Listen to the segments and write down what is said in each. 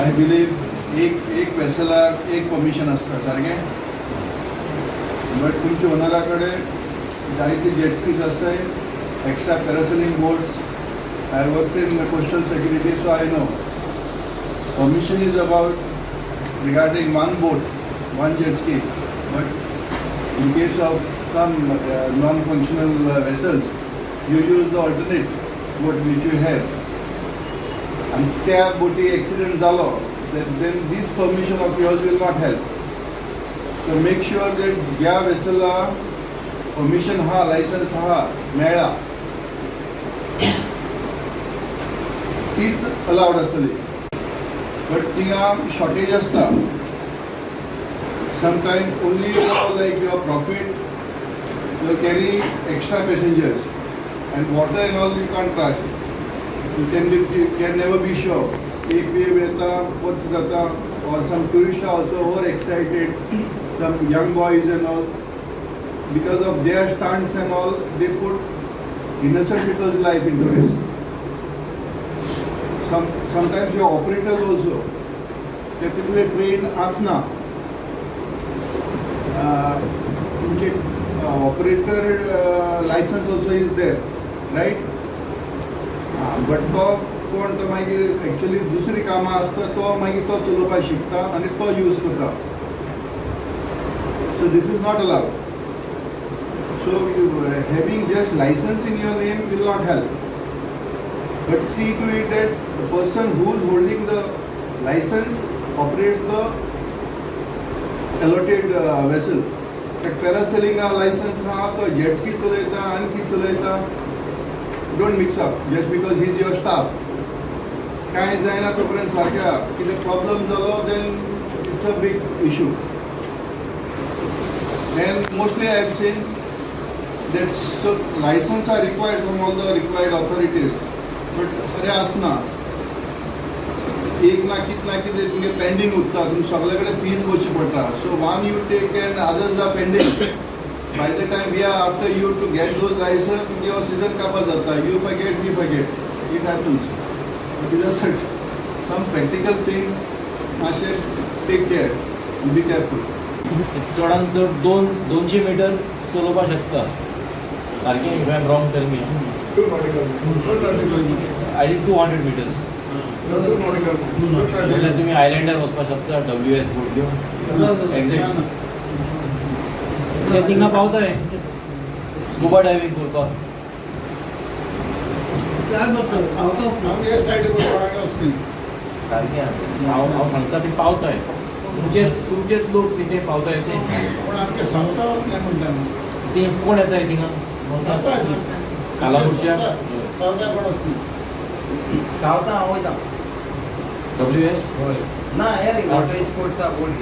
I believe एक वेसलाक एक permission आसता सारकें. बट तुमच्या ओनरा कडेन जायती जेट स्कीज आसताय, extra parasailing boats. I work in coastal security, so I know permission is about regarding one boat, one jet ski, but in case of some non-functional vessels, you use the alternate boat which you have. And त्या बोटी accident झालो, then this permission of yours will not help. So make sure that ज्या vessel permission हा, license हा मेळ्ळा, तीच allowed असतली. But थिंगा shortage असता. Sometimes only like your profit will carry extra passengers, and water and all you can't trust. You can never be sure. Ek wave rehta, what karta, or some tourists are also overexcited. Some young boys and all, because of their stunts and all, they put innocent people's life into risk. Sometimes your operators also, they तिथले train असना, तुमचे operator license also is there, right? But तो कोण तो मागीर actually दुसरी कामां असता, तो मागीर तो चलोवपाक शिकता आनी तो यूज करता. So this is not allowed. So having just license in your name will not help. But see to it that the person who is holding the license operates the allotted vessel. Like parasailing license ha to jet ski चलयता आणखी चलयता. Don't mix up just because he is your staff. काय जायना तोपर्यंत सारख्या कितें problem जालो then it's a big issue. And mostly I have seen that so license are required from all the required authorities. But अरे असना एक ना कितें तुमगे पेंडींग उरता, तुमकां सगळे कडेन फीज भरची पडटा. So one you take and others are pending. By the time we are after you to get those licence, तुमगे हो सीजन काबार जाता. You forget, we forget, it happens. It is some practical thing. मातशें take care, be careful. चडान चड 200 metre चलोवपाक शकता सारकें. If I am wrong tell me. 200 I did 200 meters. म्हणल्यार तुम्ही आयलँडार वचपाक शकता WS बोट घेवन. एक्झॅक्ट ते थिंगा पावताय स्कुबा डायविंग करपाक. सारकें हांव सांगता ते पावताय. तुमचेच लोक तिथे पावताय. ते कोण येताय थिंगा कालापूरच्या सावता हांव वयता. WS ना यार वॉटर स्पोर्ट्सा बोर्ड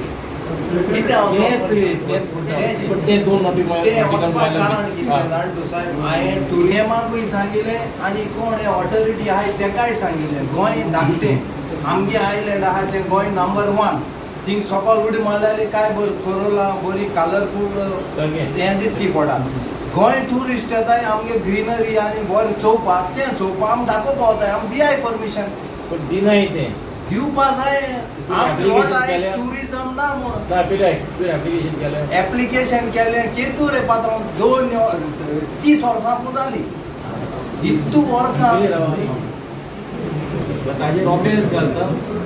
कितें ते 2 नॉटिकल कारण कितें जाण तूं साहेब, हांवें टुरियमाकूय सांगिल्लें आनी कोण हे ऑथॉरिटी आहाय तेकाय सांगिल्लें. गोंय धाकटें आमगे आयलँड आहा तें गोंय नंबर 1. थिंग सकल उडी मारल्यार काय करोला बरी कलरफूल हें दिसती पडटा. गोंय टुरिस्ट येताय आमगे ग्रीनरी आनी बरें चोवपाक, तें चोवपाक आमी दाखोवपा वताय. आमी दियाय परमिशन. पण दिनाय तें दिवपा जाय. आमी टुरिजम ना म्हूण एप्लिकेशन केलें. एप्लिकेशन केलें केतू रे पात्रांव 30 वर्सां जाली. इतू वर्सां ताजेर ऑफेन्स घालता,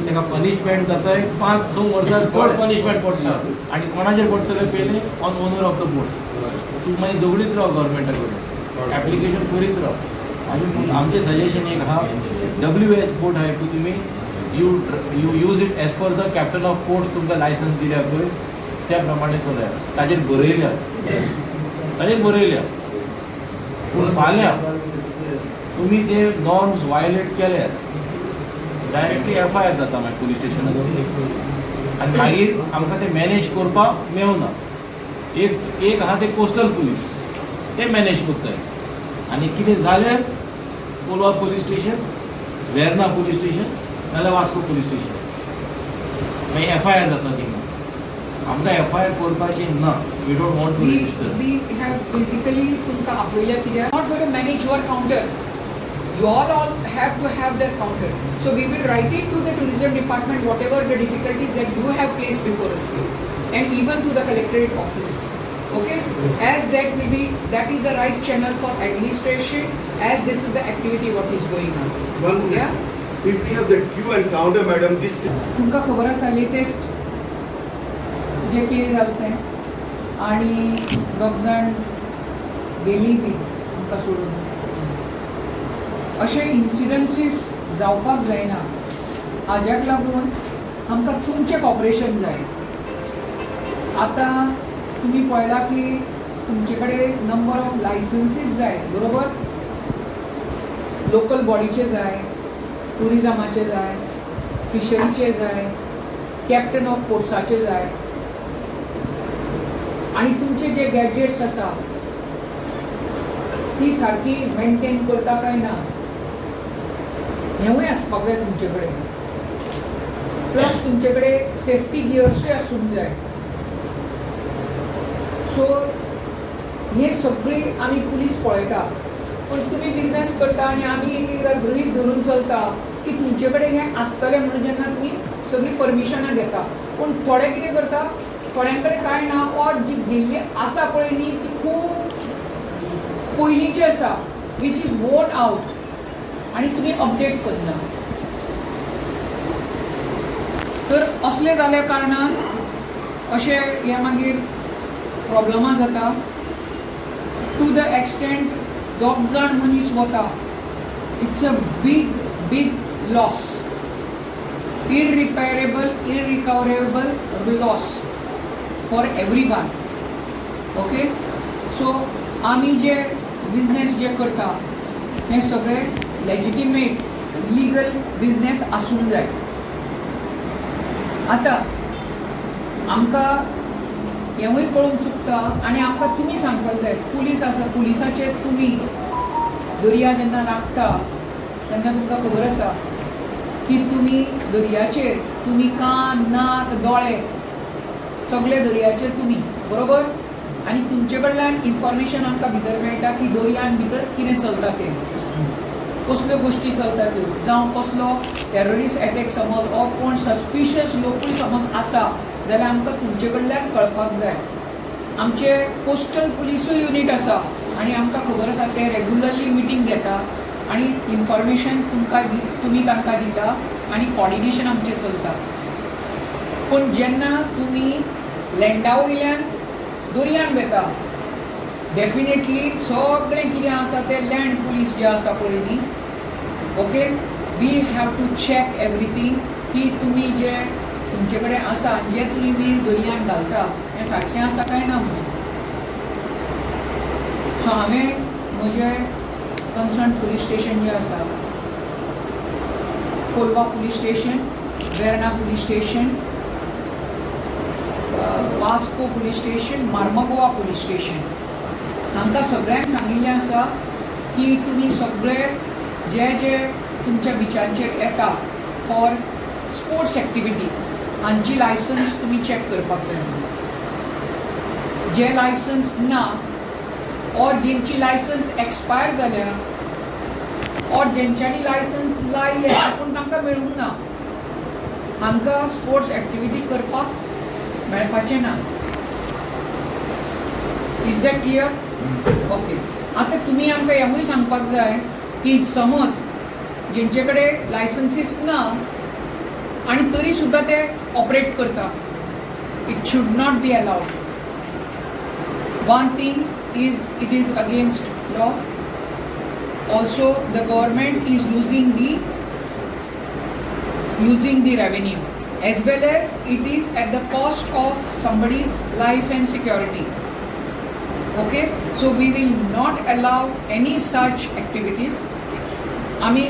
ताका पनिशमेंट जाताय 5-6 वर्सां चड पनिशमेंट पडटा. आनी कोणाचेर पडटलें पयलीं ऑन ओनर ऑफ द बोट. तूं मागीर झगडीत राव गव्हर्मेंटा कडेन, एप्लिकेशन करीत राव. आनी आमचें सजेशन एक आहा, WS बोट आहाय पळय तुमी, you use it age per the captain of ports तुमकां लायसन्स दिल्या पळय त्या प्रमाणे चलया. ताजेर बरयल्या. पूण फाल्यां तुमी ते नॉर्म्स वायलेट केल्यार डायरेक्टली FIR जाता मागीर पुलीस स्टेशनार. आनी मागीर आमकां ते मॅनेज करपाक मेळना. एक आहा ते कोस्टल पुलीस, ते मॅनेज करताय. आनी कितें जाल्यार Colva police station, Verna police station नाल्यार वास्को पुलीस स्टेशन. मागीर FIR जाता थिंगा. आमकां FIR करपाची ना. We don't want to register. We have basically तुमकां आपयल्या कित्याक not going to manage your counter. You all have to have that counter. So we will write it to the tourism department, whatever the difficulties that you have placed before us, and even to the collectorate office. Okay, as that is the right channel for administration, as this is the activity what is going on. One minute. Yeah. If we have the queue and counter, madam, this तुमका खबर आसा latest जे कितें जालें तें आनी दोग जाण गेलीं बी आमकां सोडून अशे इन्सिडंसीस जावपाक जायना. हाज्याक लागून आमकां तुमचें कॉपरेशन जाय. आतां तुमी पळयला की तुमचे कडेन नंबर ऑफ लायसन्सीस जाय, बरोबर? लोकल बॉडीचे जाय, टुरिजमाचे जाय, फिशरीचे जाय, कॅप्टन ऑफ पोर्ट्साचे जाय, आणि तुमचे जे गॅजेट्स आसा ती सारकी मेंटेन करता काय ना हेंवूय आसपाक जाय तुमचे कडेन. प्लस तुमचे कडेन सेफ्टी गियर्सूय आसूंक जाय. सो हे सगळी आमी पुलीस पळयता, पूण तुमी बिझनेस करता आनी आमी एकदां गृहीत धरून चलता की तुमचे कडेन हें आसतलें म्हणून जेन्ना तुमी सगळीं परमिशनां घेता. पूण थोडे कितें करता, थोड्यां कडेन कांय ना, ऑर जी दिल्ली आसा पळय न्ही ती खूब पयलींची आसा, वीच इज वोन आवट, आनी तुमी अपडेट करना. तर असले जाल्या कारणान अशे हे मागीर प्रॉब्लमां जाता. टू द एक्सटेंट दोग जाण मनीस वता, it's a big loss, irreparable, irrecoverable loss for everyone. Okay? So आमी जे बिझनेस जे करता हे सगळे लेजिटिमेट लिगल बिझनेस आसूंक जाय. आतां आमकां हेंवूय कळून चुकता आनी आमकां तुमी सांगपाक जाय. पुलीस आसा, पुलिसाचे तुमी दर्या जेन्ना लागता तेन्ना तुमकां खबर आसा की तुमी दर्याचेर तुमी कान, नाक, दोळे सगळे दर्याचेर तुमी, बरोबर? आनी तुमचे कडल्यान इन्फॉर्मेशन आमकां भितर मेळटा की दर्यान भितर कितें चलता तें, कसल्यो गोश्टी चलता त्यो, जावं कसलो टेररिस्ट एटॅक समज ऑर कोण सस्पिशियस लोकूय समज आसा जाल्यार आमकां तुमचे कडल्यान कळपाक जाय. आमचे कोस्टल पुलिसूय युनीट आसा आनी आमकां खबर आसा ते रेगुलरली मिटींग घेता आनी इन्फॉर्मेशन तुमी तांकां दिता आनी कॉर्डिनेशन आमचें चलता. पूण जेन्ना तुमी लँडा वयल्यान दर्यान वेता, डेफिनेटली सगळें कितें आसा तें लँड पुलीस जे आसा पळय न्ही, okay, we have to check everything की तुमी जे तुमचे कडेन आसा जे तुमी दर्यान घालता हें सारकें आसा काय ना म्हणून. सो हांवें म्हजें कन्सर्न पुलीस स्टेशन जें आसा, Kolwa police station, Verna police station, Vasco police station, Marmagoa police station, हांकां सगळ्यांक सांगिल्लें आसा की तुमी सगळे जे तुमच्या बिचांचेर येता फॉर स्पोर्ट्स एक्टिविटी हांची लायसन्स तुमी चॅक करपाक जाय. जे लायसन्स ना ऑर जेंची लायसन्स एक्सपायर जाल्या ऑर जेंच्यांनी लायसन्स लायले पूण तांकां मेळूंक ना, हांकां स्पोर्ट्स एक्टिविटी करपाक मेळपाचें ना. Is that clear? ओके. आतां तुमी आमकां हेंवूय सांगपाक जाय की समज जेंचे कडेन लायसन्सीस ना आनी तरी सुद्दां ते ऑपरेट करता, it should not be allowed. One thing is it is against law. Also the government is losing the revenue, as well as it is at the cost of somebody's life and security. Okay, so we will not allow any such activities. आमी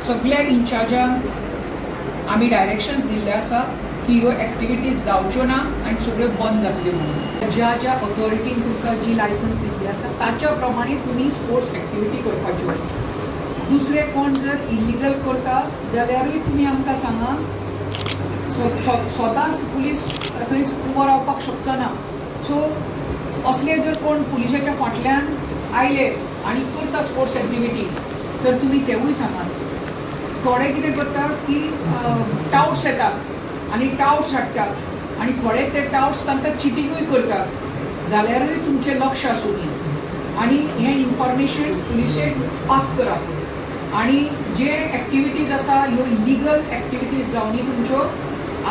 सगळ्या इन्चार्जांक आमी directions दिल्ले आसा की ह्यो activities जावच्यो ना आनी सगळ्यो बंद जातल्यो म्हणून. ज्या ऑथॉरिटीन तुमकां जी लायसन्स दिल्ली आसा ताच्या प्रमाणे तुमी स्पोर्ट्स एक्टिविटी करपाच्यो. दुसरे कोण जर इलिगल करता जाल्यारूय तुमी आमकां सांगा. स्वताच पुलीस थंयच उबो रावपाक शकचो ना. सो असले जर कोण पुलिसाच्या फाटल्यान आयले आनी करता स्पोर्ट्स एक्टिविटी तर तुमी तेवूय सांगात. थोडे कितें करतात की टाउट्स येतात आनी टाउट्स हाडटात आनी थोडे ते टाउट्स तांकां चिटींगूय करतात जाल्यारूय तुमचें लक्ष आसूं दी आनी हें इन्फॉर्मेशन पुलिशेक पास करात आनी जे एक्टिविटीज आसा ह्यो इलिगल एक्टिविटीज जावनी तुमच्यो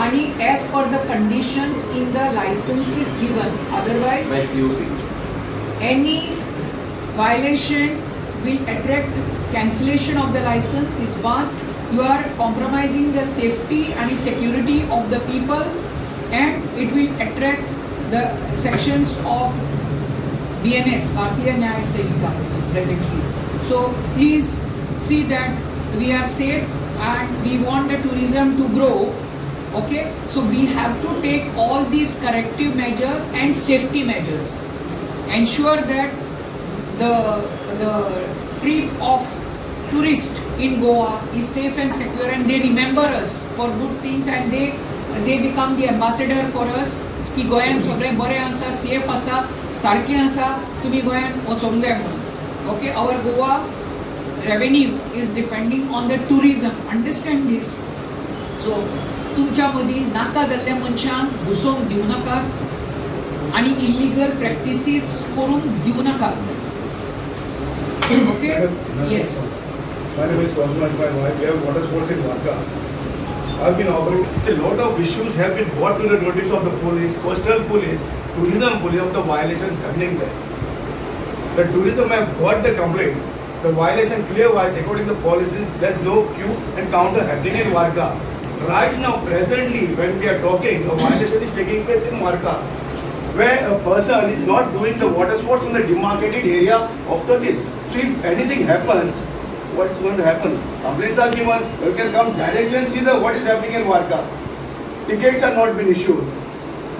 आनी as per the conditions in the licences given otherwise by COP. any violation will attract cancellation of the license is one. You are compromising the safety and security of the people and it will attract the sections of BNS, Bharatiya Nyaya Sangita presently. So please see that we are safe and we want the tourism to grow. Okay, so we have to take all these corrective measures and safety measures. Ensure that the trip of tourists in Goa is safe and secure and they remember us for good things and they become the ambassador for us की गोंयान सगळें बरें आसा, safe आसा, सारकें आसा, तुमी गोंयान वचोंक जाय म्हणून. Okay, our Goa revenue is depending on the tourism. Understand this? So तुमच्या मदीं नाका जाल्ल्या मनशांक घुसोवंक दिवं नाकात आनी इल्लीगल प्रॅक्टिसीस करूंक दिवं नाकात. Okay? Yes. My name is Cosmo and my wife. We have water sports in Varka. I've been operating. A lot of issues have been brought to the notice of the police, coastal police, tourism police of the violations happening there. The tourism have got the complaints. The violation clear according to the policies. There's no queue and counter happening in Varka. Right now, presently, when we are talking, a violation is taking place in Varka, where a person is not doing the water sports in the demarcated area of the this. So if anything happens, what's going to happen? Complaints are given. You can come directly and see what is happening in Varka. Tickets are not been issued.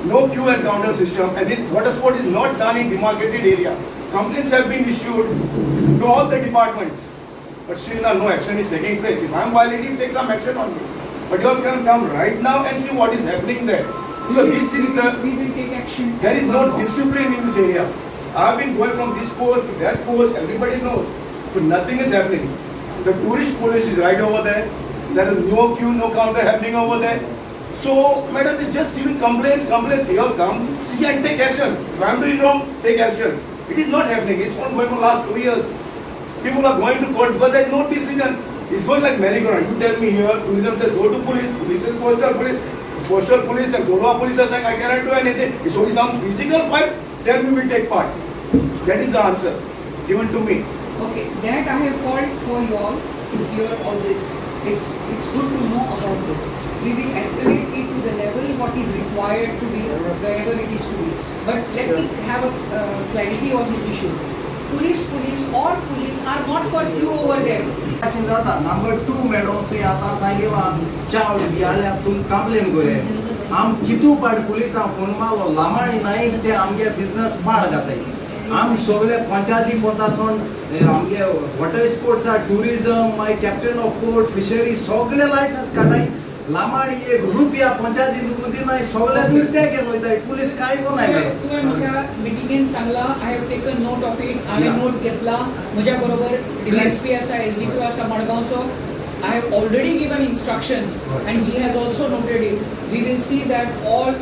No queue and counter system, and if water sport is not done in demarcated area. Complaints have been issued to all the departments, but still no action is taking place. If I am violating, take some action on me. But you all can come right now and see what is happening there. So this is the. We will take action. There is no discipline in this area. I have been going from this post to that post, everybody knows. But nothing is happening. The tourist police is right over there. There is no queue, no counter happening over there. So, madam, it's just giving complaints. You all come, see and take action. If I am doing wrong, take action. It is not happening. It's not going for last 2 years. People are going to court because there is no decision. It's going like merry-go-round. You tell me here, tourism says go to police, police says coastal police and Goa police are saying I cannot do anything. It's only some physical fights, then we will take part. That is the answer given to me. Okay, that I have called for you all to hear all this. It's good to know about this. We will escalate it to the level what is required to be wherever it is to be. But let me have a clarity on this issue. Tourist police or police are not for queue over there. अशें जाता. Number 2 madam तुवें आतां सांगिला चाव बियाल्या तुम complain करे. आम कितू पाड पुलिसां फोन मारलो लामाणी नाईक ते आमगे बिझनेस पाड घाताय. आम सगळे पंचायती पोतासून आमगे वॉटर स्पोर्ट्सा टुरिजम मागीर कॅप्टन ऑफ पोर्ट फिशरी सगळे लायसन्स काढाय. लामाणी 1 रुपया पंचायती दुखून दिनाय सगळे दुडते घेवन वयताय. पुलीस काय कोनाय मॅडम. तुवें म्हाका मिटिंगेन सांगला I have taken note of it. हांवें नोट घेतला. म्हज्या बरोबर DSP आसा SDPO आसा मडगांवचो. I have already given instructions and he has also noted it. We will see that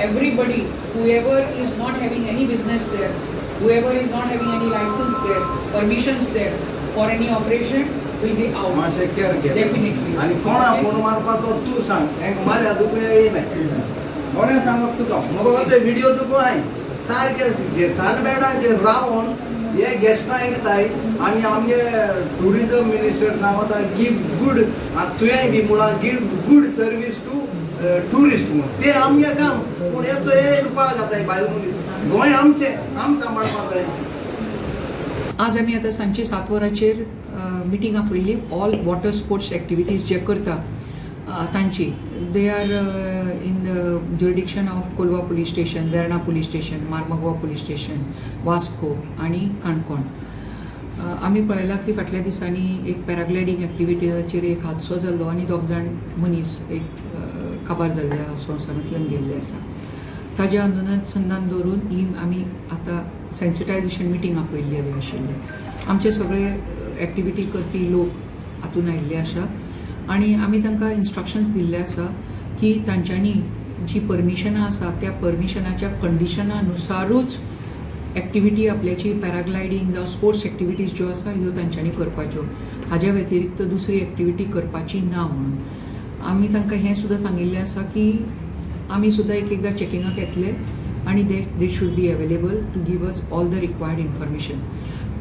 everybody, whoever is not having any business there, whoever is not having any license there, permissions there for any operation will be out. मातशें care घे. Definitely. आणि कोणा phone मारपा तो तू सांग. एक माल्या दुखूया येयनाय. कोणे सांगप तुका. मोबायलाचो व्हिडिओ दुखू हाय. सारके सानबेडाचेर रावन हे गेस्टां येताय आनी आमगे टुरिजम मिनिस्टर सांगता गिव गुड तुवें बी मुळा give good service to tourist म्हणून. ते आमगे काम. पूण हेचो हे रुपाळ जाताय भायर मनीस. गोंय आमचें आम सांबाळपा जाय. आज आमी आतां सांजची 7 वरांचेर मिटींग आपयल्ली ऑल वॉटर स्पोर्ट्स एक्टिविटीज जे करता तांची. They are in the jurisdiction of Colva police station, Verna police station, Mormugao police station, Vasco आनी काणकोण. आमी पळयलां की फाटल्या दिसांनी एक पॅराग्लायडींग एक्टिविटीजाचेर एक हादसो जाल्लो आनी 2 जाण मनीस एक काबार जाल्ल्या संवसारांतल्यान गेल्ले आसा. ताज्या अनुसंधान दवरून ही आमी आतां सेन्सिटायजेशन मिटींग आपयल्ली हवी आशिल्ली. आमचे सगळे एक्टिविटी करपी लोक हातून आयिल्ले आसा आनी आमी तांकां इन्स्ट्रक्शन्स दिल्ले आसा की तांच्यांनी जी परमिशनां आसा त्या परमिशनाच्या कंडिशनानुसारूच एक्टिविटी आपल्याची पॅराग्लायडींग जावं स्पोर्ट्स एक्टिविटीज ज्यो आसा ह्यो तांच्यांनी करपाच्यो, हाज्या व्यतिरिक्त दुसरी एक्टिविटी करपाची ना म्हणून आमी तांकां हें सुद्दां सांगिल्लें आसा की आमी सुद्दां एकदां चॅकिंगाक येतले आनी they should be available to give us all the required information.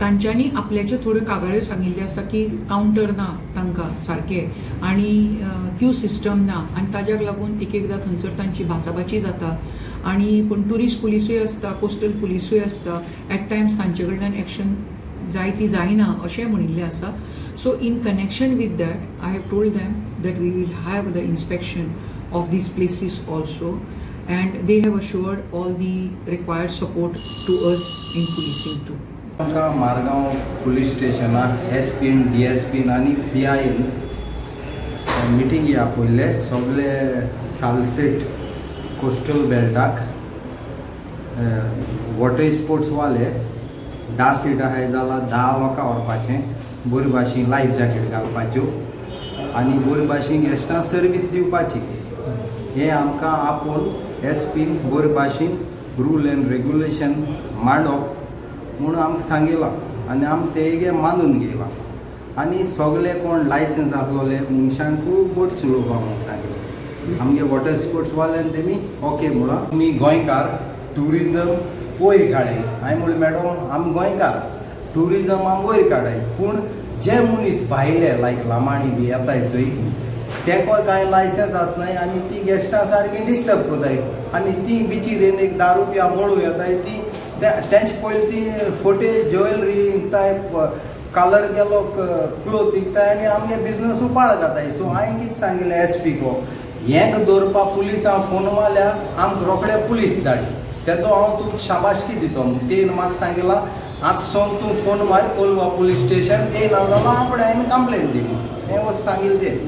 तांच्यांनी आपल्याच्यो थोड्यो कागाळ्यो सांगिल्ल्यो आसा की कावंटर ना तांकां सारके आनी क्यू सिस्टम ना आनी ताज्याक लागून एकदां थंयसर तांची भाचाभाची जाता आनी पूण ट्युरिस्ट पुलिसूय आसता, कोस्टल पुलिसूय आसता, एट टायम्स तांचे कडल्यान एक्शन जाय ती जायना अशें म्हणिल्लें आसा. So in connection with that I have told them that we will have the inspection of these places also and they have assured all the required support to us in policing too. आमकां Margao police स्टेशनाक एसपीन, डीएसपीन आनी PIन meeting आपयले सगळे Salcete coastal बेल्टाक water sports वाले 10 seat आहाय जाल्यार 10 लोकां व्हरपाचें, बरे भाशेन लायफ जॅकेट घालपाच्यो आनी बरे भाशेन गेस्टां सर्वीस दिवपाची. हें आमकां आपूण एसपीन बरे भाशेन रूल एंड रेग्युलेशन मांडप म्हणून आमकां सांगिलां आनी आमी तेगे मानून घेयलां आनी सगळे कोण लायसन्स आसलोले मनशांकूय बोट चलोवपाक म्हणून सांगिल्लें. आमगे वॉटर स्पोर्ट्स वाल्यान तेमी ओके म्हणून तुमी गोंयकार ट्युरिजम वयर काडय. हांवें म्हणलें मॅडम आमी गोंयकार ट्युरिजम आमी वयर काडय पूण जे मनीस भायले लायक लामाणी बी येताय चोय तेका कांय लायसन्स आसनाय आनी ती गेस्टां सारकी डिस्टर्ब कोताय आनी ती बिचीरेन एक 10 रुपया मोळू येताय ती तेंच पयलीं ती फोटे ज्वेलरी विकताय, कलर गेलो क्लोथ विकताय आनी आमगे बिजनस पाळ जाताय. सो हांवें कितें सांगिल्लें एसपी को हेंक दवरपा पुलिसांक फोन मारल्या आमकां रोखडे पुलीस धाडी, तेदो हांव तुका शाबासकी दितो. तेन म्हाका सांगिलां आज सोन तूं फोन मार कोलवा पुलीस स्टेशन येयना जाल्यार आपणे हांवें कंप्लेन दी हें वच सांगिल्लें.